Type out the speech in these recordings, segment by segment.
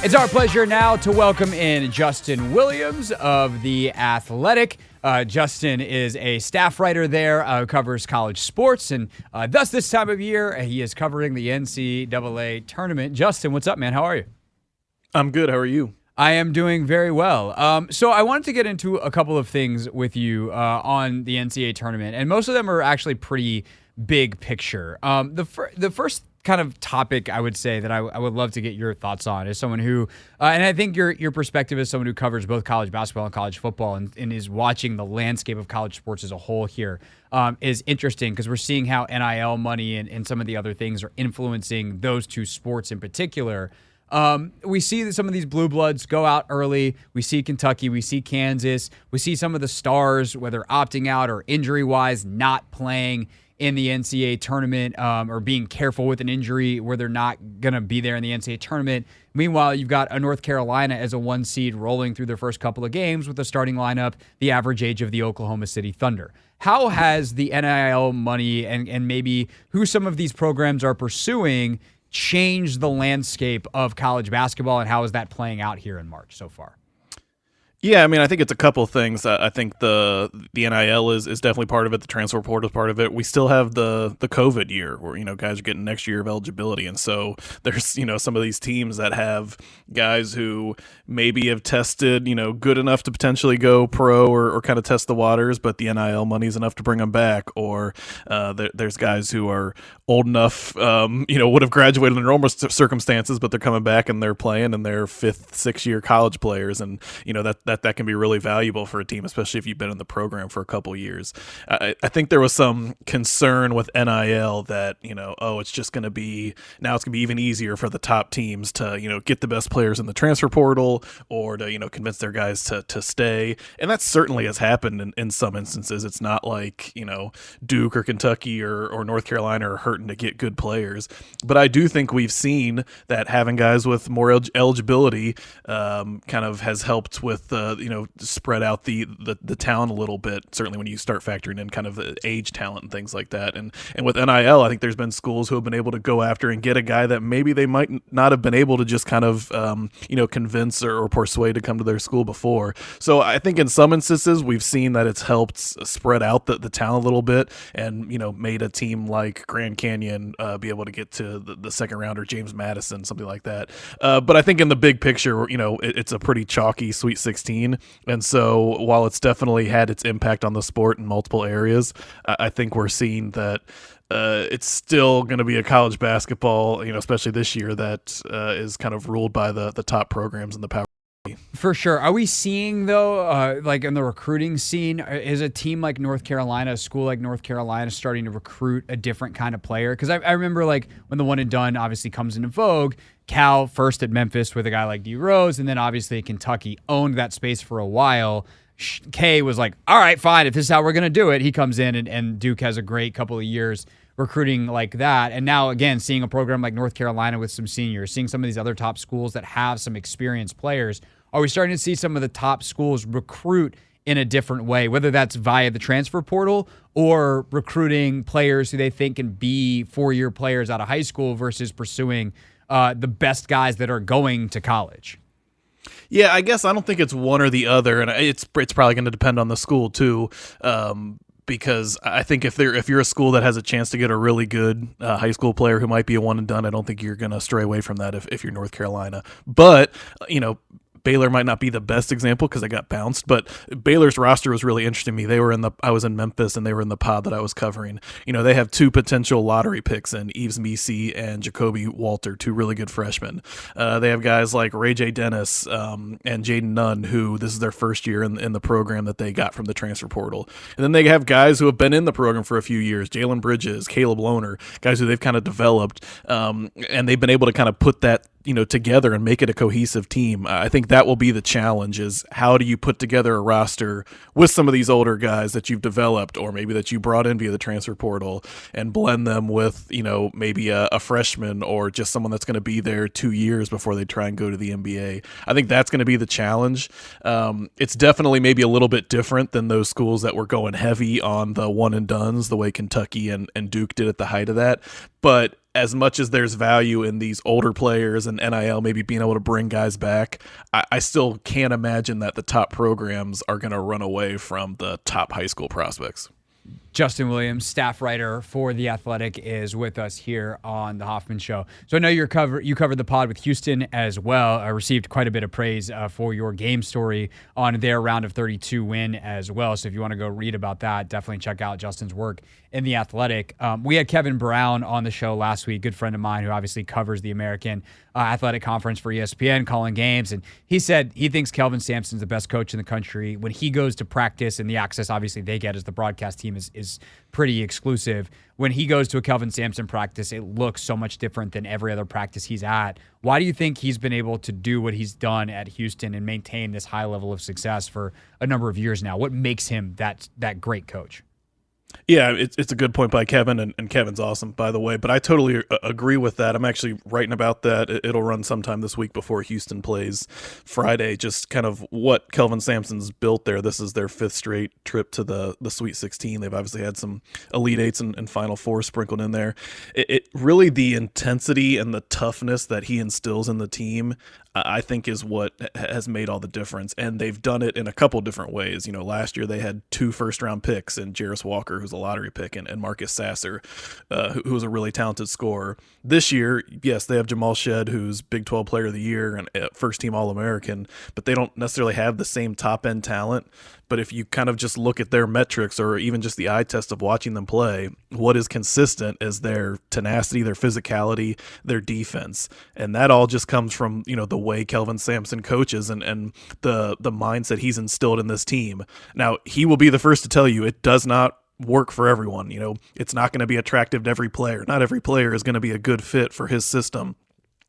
It's our pleasure now to welcome in Justin Williams of The Athletic. Justin is a staff writer there, covers college sports, and thus this time of year, he is covering the NCAA tournament. Justin, what's up, man? How are you? I'm good. How are you? I am doing very well. So I wanted to get into a couple of things with you on the NCAA tournament, and most of them are actually pretty big picture. The first kind of topic I would say that I would love to get your thoughts on is someone who, and I think your perspective as someone who covers both college basketball and college football and is watching the landscape of college sports as a whole here, is interesting because we're seeing how NIL money and some of the other things are influencing those two sports in particular. We see that some of these blue bloods go out early. We see Kentucky, we see Kansas, we see some of the stars, whether opting out or injury-wise, not playing in the NCAA tournament or being careful with an injury where they're not going to be there in the NCAA tournament. Meanwhile, you've got a North Carolina as a 1 seed rolling through their first couple of games with a starting lineup, the average age of the Oklahoma City Thunder. How has the NIL money and maybe who some of these programs are pursuing changed the landscape of college basketball, and how is that playing out here in March so far? Yeah, I mean, I think it's a couple of things. I think the NIL is definitely part of it. The transfer portal is part of it. We still have the COVID year where, guys are getting next year of eligibility. And so there's, some of these teams that have guys who maybe have tested, good enough to potentially go pro or kind of test the waters, but the NIL money is enough to bring them back. Or there's guys who are old enough, would have graduated under normal circumstances, but they're coming back and they're playing and they're 5th, 6th year college players. And, that can be really valuable for a team, especially if you've been in the program for a couple of years. I think there was some concern with NIL that, it's just going to be, now it's going to be even easier for the top teams to, get the best players in the transfer portal or to, convince their guys to stay. And that certainly has happened in some instances. It's not like, Duke or Kentucky or North Carolina are hurting to get good players. But I do think we've seen that having guys with more eligibility kind of has helped with spread out the talent a little bit, certainly when you start factoring in kind of the age talent and things like that. And with NIL, I think there's been schools who have been able to go after and get a guy that maybe they might not have been able to just kind of, convince or persuade to come to their school before. So I think in some instances, we've seen that it's helped spread out the talent a little bit and, made a team like Grand Canyon be able to get to the second round, or James Madison, something like that. But I think in the big picture, it's a pretty chalky Sweet 16. And so while it's definitely had its impact on the sport in multiple areas, I think we're seeing that it's still going to be a college basketball, especially this year, that is kind of ruled by the top programs in the power. For sure. Are we seeing, though, like in the recruiting scene, is a team like North Carolina, a school like North Carolina, starting to recruit a different kind of player? Because I remember, like, when the one and done obviously comes into vogue, Cal first at Memphis with a guy like D. Rose, and then obviously Kentucky owned that space for a while. K was like, all right, fine, if this is how we're going to do it. He comes in, and Duke has a great couple of years recruiting like that. And now, again, seeing a program like North Carolina with some seniors, seeing some of these other top schools that have some experienced players, are we starting to see some of the top schools recruit in a different way, whether that's via the transfer portal or recruiting players who they think can be 4-year players out of high school versus pursuing the best guys that are going to college? Yeah, I guess I don't think it's one or the other, and it's probably going to depend on the school too. Because I think if you're a school that has a chance to get a really good high school player who might be a one and done, I don't think you're going to stray away from that if you're North Carolina. But Baylor might not be the best example because they got bounced, but Baylor's roster was really interesting to me. I was in Memphis and they were in the pod that I was covering. They have 2 potential lottery picks in Yves Missi and Jacoby Walter, 2 really good freshmen. They have guys like Ray J. Dennis and Jaden Nunn, who this is their first year in the program that they got from the transfer portal. And then they have guys who have been in the program for a few years, Jalen Bridges, Caleb Lohner, guys who they've kind of developed, and they've been able to kind of put that together and make it a cohesive team. I think that will be the challenge, is how do you put together a roster with some of these older guys that you've developed or maybe that you brought in via the transfer portal and blend them with, maybe a freshman or just someone that's going to be there 2 years before they try and go to the NBA. I think that's going to be the challenge. It's definitely maybe a little bit different than those schools that were going heavy on the one and dones the way Kentucky and Duke did at the height of that. But as much as there's value in these older players and NIL maybe being able to bring guys back, I still can't imagine that the top programs are going to run away from the top high school prospects. Justin Williams, staff writer for The Athletic, is with us here on The Hoffman Show. So I know you covered the pod with Houston as well. I received quite a bit of praise for your game story on their round of 32 win as well. So if you want to go read about that, definitely check out Justin's work in The Athletic. We had Kevin Brown on the show last week, good friend of mine who obviously covers the American Athletic Conference for ESPN, calling games. And he said he thinks Kelvin Sampson's the best coach in the country. When he goes to practice, and the access obviously they get as the broadcast team is pretty exclusive. When he goes to a Kelvin Sampson practice, it looks so much different than every other practice he's at. Why do you think he's been able to do what he's done at Houston and maintain this high level of success for a number of years now? What makes him that great coach? Yeah, it's a good point by Kevin, and Kevin's awesome, by the way. But I totally agree with that. I'm actually writing about that. It'll run sometime this week before Houston plays Friday, just kind of what Kelvin Sampson's built there. This is their 5th straight trip to the Sweet 16. They've obviously had some Elite Eights and Final Four sprinkled in there. It really, the intensity and the toughness that he instills in the team, I think, is what has made all the difference. And they've done it in a couple different ways. Last year they had 2 first-round picks in Jarris Walker, who's a lottery pick, and Marcus Sasser, who was a really talented scorer. This year, yes, they have Jamal Shed, who's Big 12 Player of the Year and first-team All-American, but they don't necessarily have the same top-end talent. But if you kind of just look at their metrics, or even just the eye test of watching them play, what is consistent is their tenacity, their physicality, their defense. And that all just comes from, the way Kelvin Sampson coaches and the mindset he's instilled in this team. Now, he will be the first to tell you it does not work for everyone. It's not going to be attractive to every player. Not every player is going to be a good fit for his system.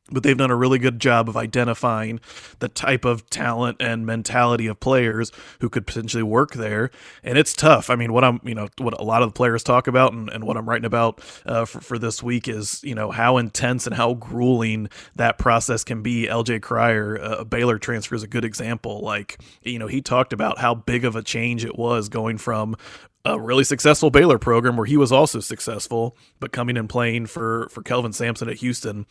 But they've done a really good job of identifying the type of talent and mentality of players who could potentially work there. And it's tough. I mean, what a lot of the players talk about and what I'm writing about for this week is, how intense and how grueling that process can be. LJ Cryer, a Baylor transfer, is a good example. He talked about how big of a change it was going from a really successful Baylor program where he was also successful, but coming and playing for Kelvin Sampson at Houston.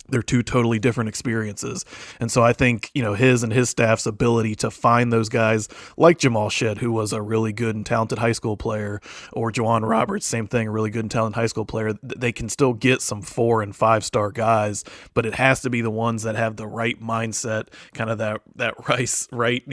They're 2 totally different experiences. And so I think, his and his staff's ability to find those guys like Jamal Shed, who was a really good and talented high school player, or Juwan Roberts, same thing, a really good and talented high school player, they can still get some 4- and 5-star guys, but it has to be the ones that have the right mindset, kind of that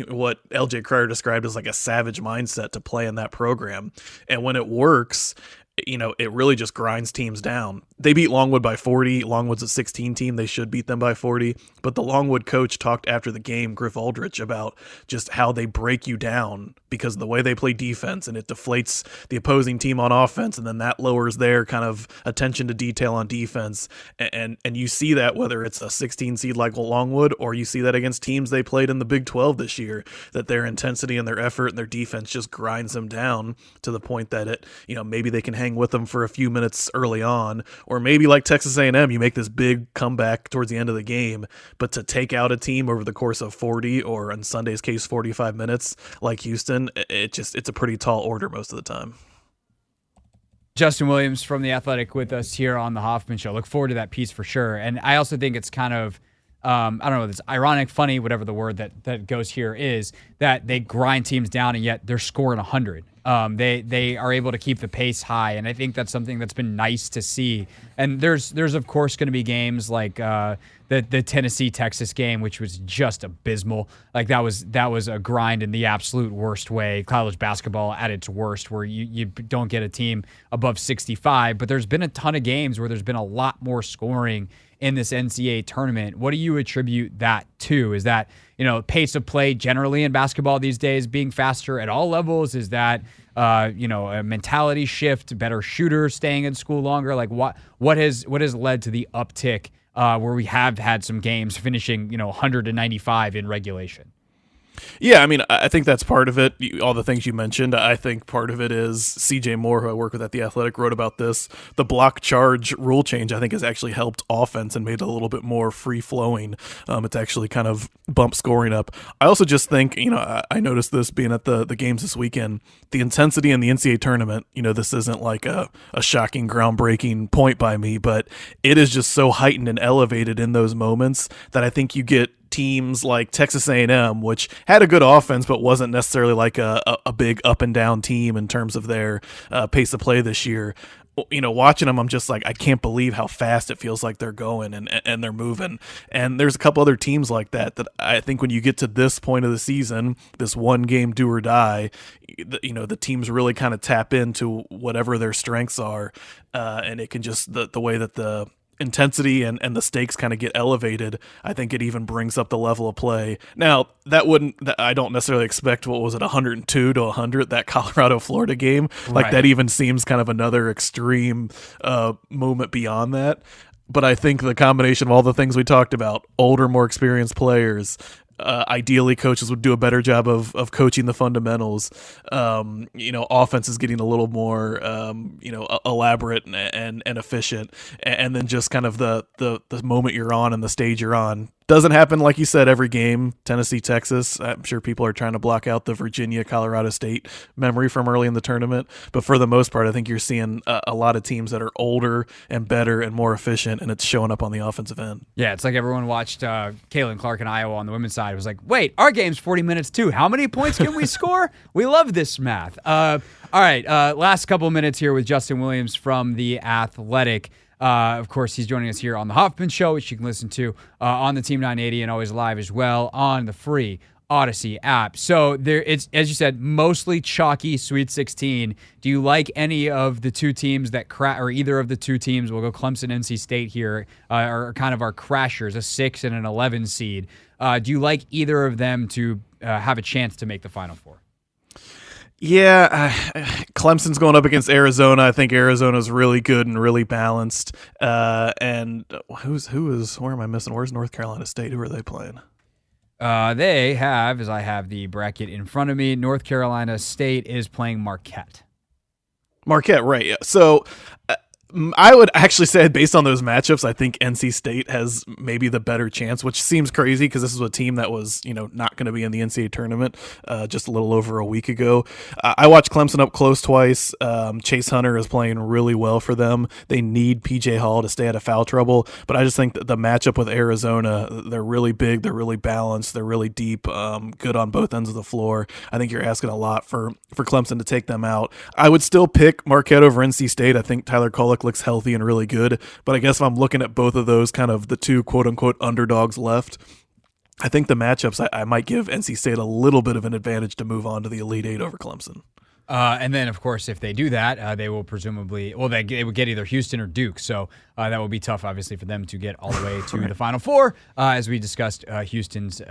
what LJ Cryer described as like a savage mindset to play in that program. And when it works, it really just grinds teams down. They beat Longwood by 40. Longwood's a 16 team. They should beat them by 40. But the Longwood coach talked after the game, Griff Aldrich, about just how they break you down because of the way they play defense, and it deflates the opposing team on offense, and then that lowers their kind of attention to detail on defense. And you see that whether it's a 16 seed like Longwood, or you see that against teams they played in the Big 12 this year, that their intensity and their effort and their defense just grinds them down to the point that maybe they can hang with them for a few minutes early on, or maybe like Texas A&M, you make this big comeback towards the end of the game, but to take out a team over the course of 40, or in Sunday's case 45 minutes like Houston, it's a pretty tall order most of the time. Justin Williams from The Athletic with us here on the Hoffman Show. Look forward to that piece for sure. And I also think it's kind of I don't know, it's ironic, funny, whatever the word that goes here is, that they grind teams down and yet they're scoring 100. They are able to keep the pace high, and I think that's something that's been nice to see. And there's of course going to be games like the Tennessee-Texas game, which was just abysmal. Like that was a grind in the absolute worst way. College basketball at its worst, where you don't get a team above 65. But there's been a ton of games where there's been a lot more scoring in this NCAA tournament. What do you attribute that to? Is that, pace of play generally in basketball these days being faster at all levels? Is that, a mentality shift, better shooters staying in school longer? Like what has led to the uptick where we have had some games finishing, 195 in regulation? Yeah, I mean, I think that's part of it. All the things you mentioned. I think part of it is CJ Moore, who I work with at The Athletic, wrote about this. The block charge rule change, I think, has actually helped offense and made it a little bit more free flowing. It's actually kind of bumped scoring up. I also just think, I noticed this being at the games this weekend, the intensity in the NCAA tournament, this isn't like a shocking, groundbreaking point by me, but it is just so heightened and elevated in those moments that I think you get teams like Texas A&M, which had a good offense but wasn't necessarily like a big up and down team in terms of their pace of play this year. Watching them, I'm just like, I can't believe how fast it feels like they're going and they're moving. And there's a couple other teams like that I think when you get to this point of the season, this one game do or die, the teams really kind of tap into whatever their strengths are, and it can just the way that the intensity and the stakes kind of get elevated. I think it even brings up the level of play. Now, I don't necessarily expect, 102 to 100, that Colorado-Florida game. Like, that even seems kind of another extreme moment beyond that. But I think the combination of all the things we talked about, older, more experienced players, ideally coaches would do a better job of coaching the fundamentals. Offense is getting a little more, elaborate and efficient. And then just kind of the moment you're on and the stage you're on. Doesn't happen, like you said, every game. Tennessee, Texas, I'm sure people are trying to block out the Virginia, Colorado State memory from early in the tournament. But for the most part, I think you're seeing a lot of teams that are older and better and more efficient, and it's showing up on the offensive end. Yeah, it's like everyone watched Caitlin Clark in Iowa on the women's side. It was like, wait, our game's 40 minutes too. How many points can we score? We love this math. All right, last couple minutes here with Justin Williams from The Athletic. Of course, he's joining us here on the Hoffman Show, which you can listen to on the Team 980 and always live as well on the free Odyssey app. So it's, as you said, mostly chalky Sweet 16. Do you like any of the two teams that or either of the two teams? We'll go Clemson, NC State here, are kind of our crashers, a 6 and an 11 seed. Do you like either of them to have a chance to make the Final Four? Yeah, Clemson's going up against Arizona. I think Arizona's really good and really balanced. And where am I missing? Where's North Carolina State? Who are they playing? They have, as I have the bracket in front of me, North Carolina State is playing Marquette. Marquette, right. Yeah. So I would actually say, based on those matchups, I think NC State has maybe the better chance, which seems crazy because this is a team that was, not going to be in the NCAA tournament just a little over a week ago. I watched Clemson up close twice. Chase Hunter is playing really well for them. They need PJ Hall to stay out of foul trouble, but I just think that the matchup with Arizona, they're really big, they're really balanced, they're really deep, good on both ends of the floor. I think you're asking a lot for Clemson to take them out. I would still pick Marquette over NC State. I think Tyler Kolek looks healthy and really good, but I guess if I'm looking at both of those kind of the two quote-unquote underdogs left, I think the matchups, I might give NC State a little bit of an advantage to move on to the Elite Eight over Clemson. And then, of course, if they do that, they will presumably, they would get either Houston or Duke. So that would be tough, obviously, for them to get all the way to the Final Four, as we discussed Houston's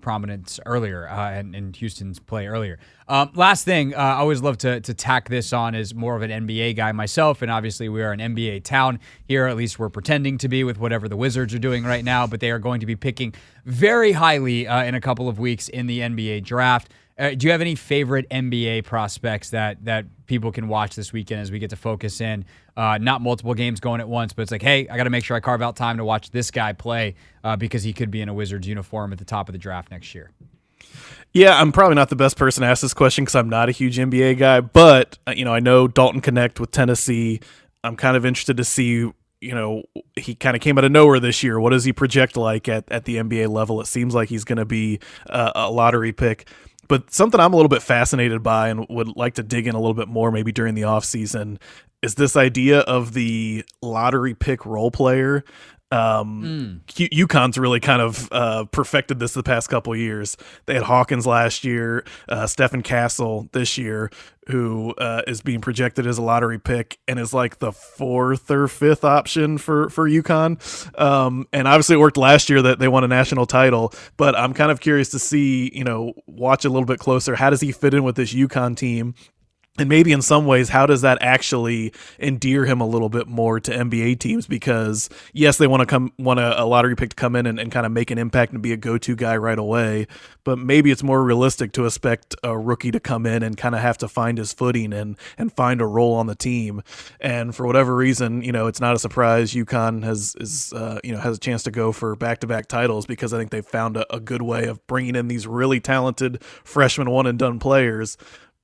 prominence earlier and Houston's play earlier. Last thing, I always love to tack this on as more of an NBA guy myself, and obviously we are an NBA town here. At least we're pretending to be with whatever the Wizards are doing right now, but they are going to be picking very highly in a couple of weeks in the NBA draft. Do you have any favorite NBA prospects that people can watch this weekend as we get to focus in? Not multiple games going at once, but it's like, hey, I got to make sure I carve out time to watch this guy play because he could be in a Wizards uniform at the top of the draft next year. Yeah, I'm probably not the best person to ask this question because I'm not a huge NBA guy, but I know Dalton Connect with Tennessee. I'm kind of interested to see, he kind of came out of nowhere this year. What does he project like at the NBA level? It seems like he's going to be a lottery pick. But something I'm a little bit fascinated by and would like to dig in a little bit more maybe during the offseason is this idea of the lottery pick role player. UConn's really kind of perfected this the past couple of years. They had Hawkins last year, Stephen Castle this year, who is being projected as a lottery pick and is like the 4th or 5th option for UConn. And obviously it worked last year that they won a national title, but I'm kind of curious to see, watch a little bit closer. How does he fit in with this UConn team? And maybe in some ways, how does that actually endear him a little bit more to NBA teams? Because yes, they want a lottery pick to come in and kind of make an impact and be a go-to guy right away. But maybe it's more realistic to expect a rookie to come in and kind of have to find his footing and find a role on the team. And for whatever reason, it's not a surprise UConn has a chance to go for back-to-back titles, because I think they've found a good way of bringing in these really talented freshman one-and-done players,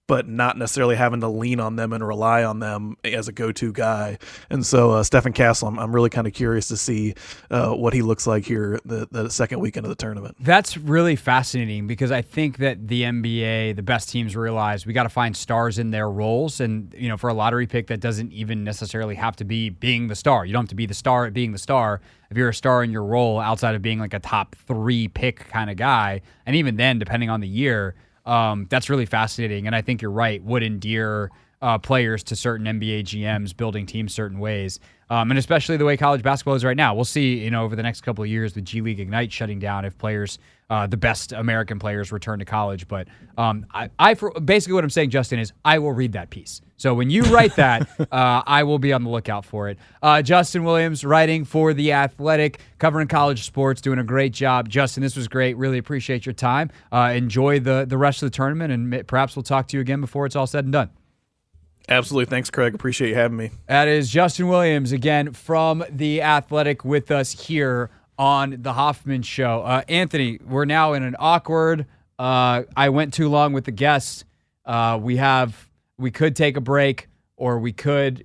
but not necessarily having to lean on them and rely on them as a go-to guy. And so Stephen Castle, I'm really kind of curious to see what he looks like here the second weekend of the tournament. That's really fascinating, because I think that the NBA, the best teams, realize we got to find stars in their roles. And, for a lottery pick, that doesn't even necessarily have to be being the star. You don't have to be the star at being the star. If you're a star in your role outside of being like a top 3 pick kind of guy, and even then, depending on the year, that's really fascinating, and I think you're right, would endear players to certain NBA GMs building teams certain ways, and especially the way college basketball is right now. We'll see, over the next couple of years with G League Ignite shutting down, if players, the best American players, return to college. But basically what I'm saying, Justin, is I will read that piece. So when you write that, I will be on the lookout for it. Justin Williams, writing for The Athletic, covering college sports, doing a great job. Justin, this was great. Really appreciate your time. Enjoy the rest of the tournament, and perhaps we'll talk to you again before it's all said and done. Absolutely. Thanks, Craig. Appreciate you having me. That is Justin Williams, again, from The Athletic, with us here on The Hoffman Show. Anthony, we're now in an awkward, I went too long with the guests. We could take a break, or we could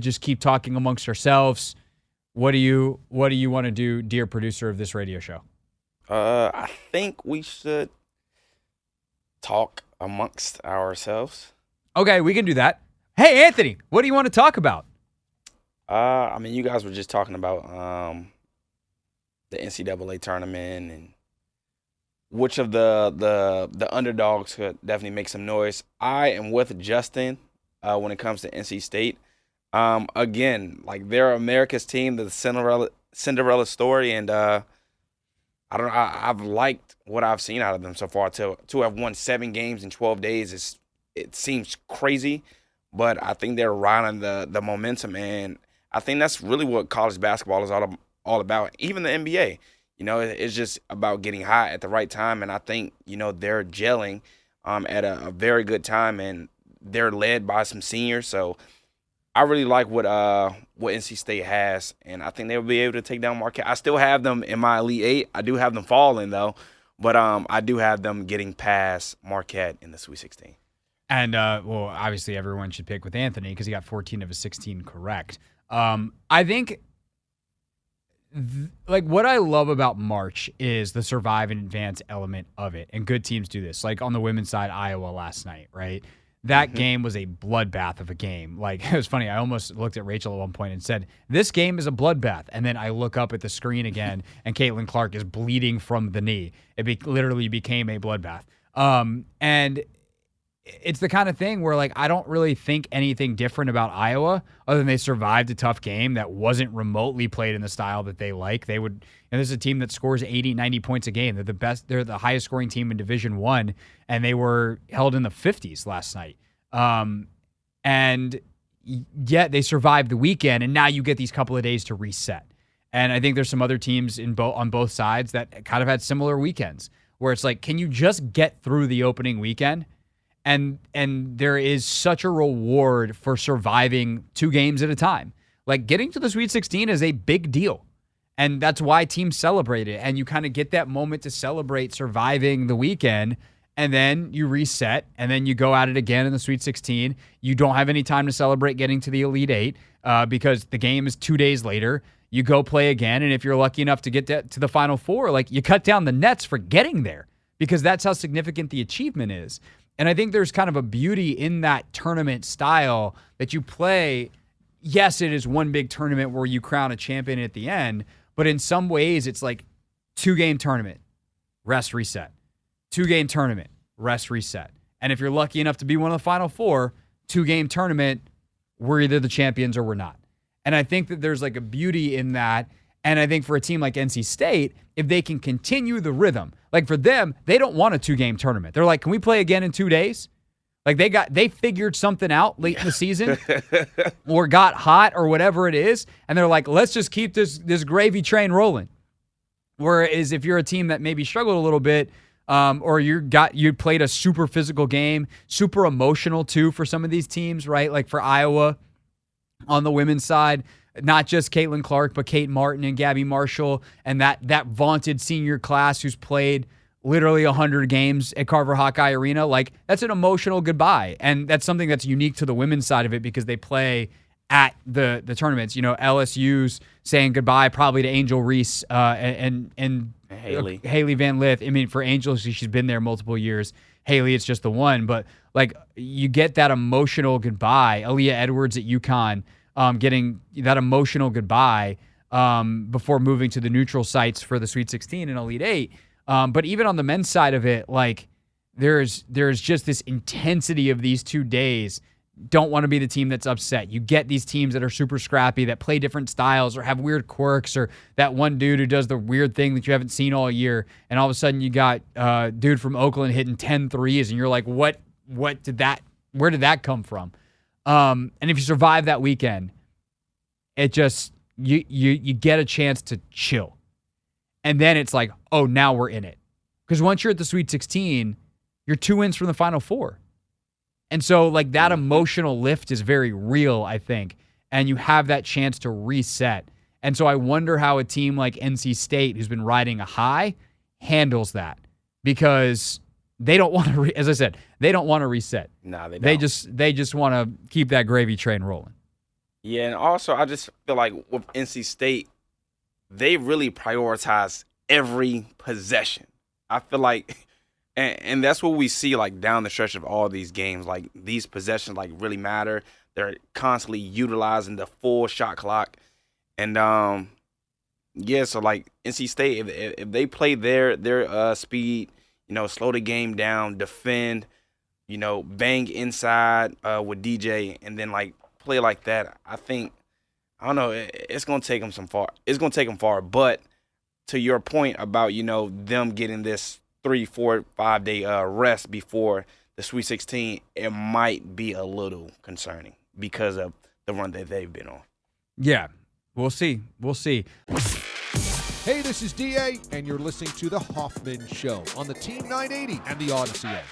just keep talking amongst ourselves. What do you want to do, dear producer of this radio show? I think we should talk amongst ourselves. Okay, we can do that. Hey, Anthony, what do you want to talk about? You guys were just talking about the NCAA tournament and which of the underdogs could definitely make some noise. I am with Justin when it comes to NC State. Again, they're America's team, the Cinderella story, and I've liked what I've seen out of them so far. To have won 7 games in 12 days it seems crazy, but I think they're riding the momentum, and I think that's really what college basketball is all about. Even the NBA. It's just about getting hot at the right time, and I think, they're gelling at a very good time, and they're led by some seniors. So I really like what NC State has, and I think they'll be able to take down Marquette. I still have them in my Elite Eight. I do have them falling, though, but I do have them getting past Marquette in the Sweet 16. And, obviously everyone should pick with Anthony because he got 14 of his 16 correct. I think what I love about March is the survive and advance element of it, and good teams do this. Like on the women's side, Iowa last night, right? That game was a bloodbath of a game. It was funny. I almost looked at Rachel at one point and said, "This game is a bloodbath." And then I look up at the screen again, and Caitlin Clark is bleeding from the knee. It literally became a bloodbath. And it's the kind of thing where I don't really think anything different about Iowa other than they survived a tough game that wasn't remotely played in the style that they like. They would, this is a team that scores 80, 90 points a game. They're the best. They're the highest scoring team in Division I, and they were held in the 50s last night. And yet they survived the weekend, and now you get these couple of days to reset. And I think there's some other teams on both sides that kind of had similar weekends where it's can you just get through the opening weekend? And there is such a reward for surviving 2 games at a time. Getting to the Sweet 16 is a big deal. And that's why teams celebrate it. And you kind of get that moment to celebrate surviving the weekend. And then you reset. And then you go at it again in the Sweet 16. You don't have any time to celebrate getting to the Elite Eight because the game is 2 days later. You go play again. And if you're lucky enough to get to the Final Four, you cut down the nets for getting there because that's how significant the achievement is. And I think there's kind of a beauty in that tournament style that you play. Yes, it is one big tournament where you crown a champion at the end, but in some ways it's 2-game tournament, rest, reset. 2-game tournament, rest, reset. And if you're lucky enough to be one of the Final Four, 2-game tournament, we're either the champions or we're not. And I think that there's a beauty in that. And I think for a team like NC State, if they can continue the rhythm, for them, they don't want a 2-game tournament. They're can we play again in 2 days? Like they figured something out late in the season or got hot or whatever it is, and they're like, let's just keep this gravy train rolling. Whereas if you're a team that maybe struggled a little bit, or you played a super physical game, super emotional too for some of these teams, right? Like for Iowa on the women's side, not just Caitlin Clark, but Kate Martin and Gabby Marshall, and that vaunted senior class who's played literally 100 games at Carver Hawkeye Arena. Like, that's an emotional goodbye. And that's something that's unique to the women's side of it because they play at the tournaments. You know, LSU's saying goodbye probably to Angel Reese and Haley Van Lith. I mean, for Angel, she's been there multiple years. Haley, it's just the one. But, like, you get that emotional goodbye. Aaliyah Edwards at UConn getting that emotional goodbye before moving to the neutral sites for the Sweet 16 and Elite 8. But even on the men's side of it, like, there's just this intensity of these 2 days. Don't want to be the team that's upset. You get these teams that are super scrappy, that play different styles or have weird quirks, or that one dude who does the weird thing that you haven't seen all year, and all of a sudden you got dude from Oakland hitting 10 threes, and you're like, where did that come from? And if you survive that weekend, it just you get a chance to chill. And then it's like, oh, now we're in it. Because once you're at the Sweet 16, you're 2 wins from the Final Four. And so, like, that emotional lift is very real, I think. And you have that chance to reset. And so I wonder how a team like NC State, who's been riding a high, handles that. Because they don't want to, as I said, they don't want to reset. No, they don't. They just want to keep that gravy train rolling. Yeah, and also I just feel like with NC State, they really prioritize every possession. I feel like, and that's what we see, like, down the stretch of all these games. Like, these possessions, like, really matter. They're constantly utilizing the full shot clock. And, yeah, so, like, NC State, if they play their speed, you know, slow the game down, defend, you know, bang inside with DJ, and then, like, play like that, I think, I don't know, it's going to take them far. It's going to take them far. But to your point about, you know, them getting this 3, 4, 5 day rest before the Sweet 16, it might be a little concerning because of the run that they've been on. Yeah, we'll see. We'll see. Hey, this is DA, and you're listening to The Hoffman Show on the Team 980 and the Odyssey app.